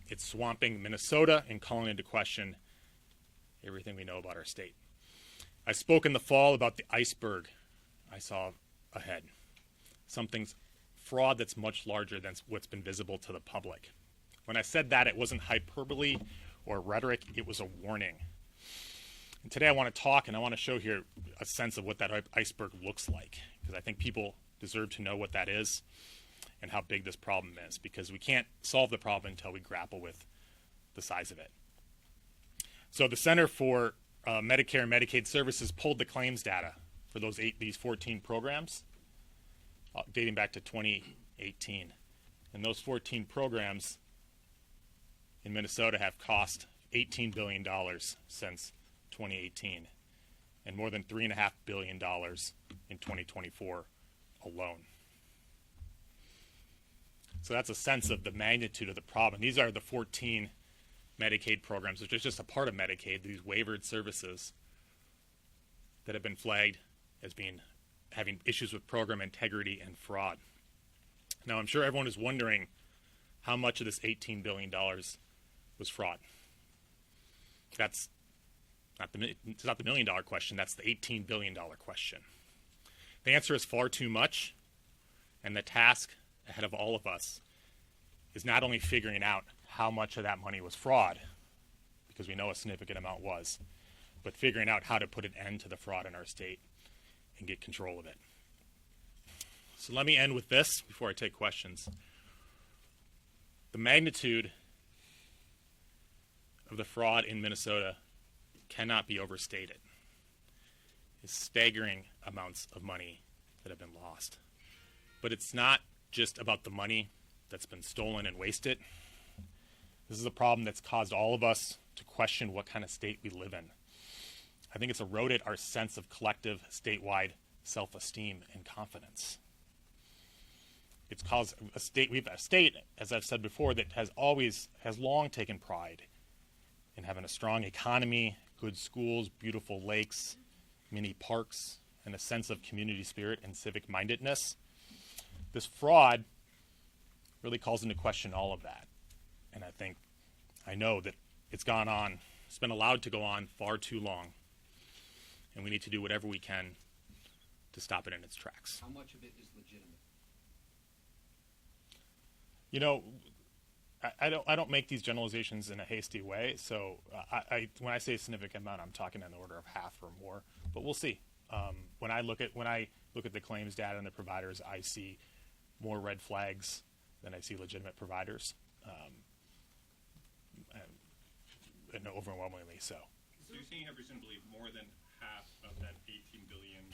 It's swamping Minnesota and calling into question everything we know about our state. I spoke in the fall about the iceberg I saw ahead. Something's fraud that's much larger than what's been visible to the public. When I said that, it wasn't hyperbole or rhetoric, it was a warning. And today I want to talk and I want to show here a sense of what that iceberg looks like, because I think people deserve to know what that is and how big this problem is, because we can't solve the problem until we grapple with the size of it. So the Center for Medicare and Medicaid Services pulled the claims data for these 14 programs dating back to 2018. And those 14 programs in Minnesota have cost $18 billion since 2018, and more than $3.5 billion in 2024 alone. So that's a sense of the magnitude of the problem. These are the 14 Medicaid programs, which is just a part of Medicaid, these waivered services that have been flagged as having issues with program integrity and fraud. Now, I'm sure everyone is wondering how much of this $18 billion was fraud. It's not the $1 million question, that's the $18 billion question. The answer is far too much, and the task ahead of all of us is not only figuring out how much of that money was fraud, because we know a significant amount was, but figuring out how to put an end to the fraud in our state and get control of it. So let me end with this before I take questions. The magnitude of the fraud in Minnesota cannot be overstated. It's staggering amounts of money that have been lost. But it's not just about the money that's been stolen and wasted. This is a problem that's caused all of us to question what kind of state we live in. I think it's eroded our sense of collective statewide self-esteem and confidence. It's caused we have a state, as I've said before, that has long taken pride in having a strong economy, good schools, beautiful lakes, mini parks, and a sense of community spirit and civic mindedness. This fraud really calls into question all of that. And I know that it's gone on, it's been allowed to go on far too long. And we need to do whatever we can to stop it in its tracks. How much of it is legitimate? You know, I don't make these generalizations in a hasty way. So when I say a significant amount, I'm talking in the order of half or more. But we'll see. When I look at the claims data and the providers, I see more red flags than I see legitimate providers, and overwhelmingly so. So you're saying you have reason to believe more than half of that $18 billion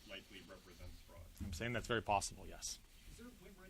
likely represents fraud? I'm saying that's very possible, yes. Is there a win rate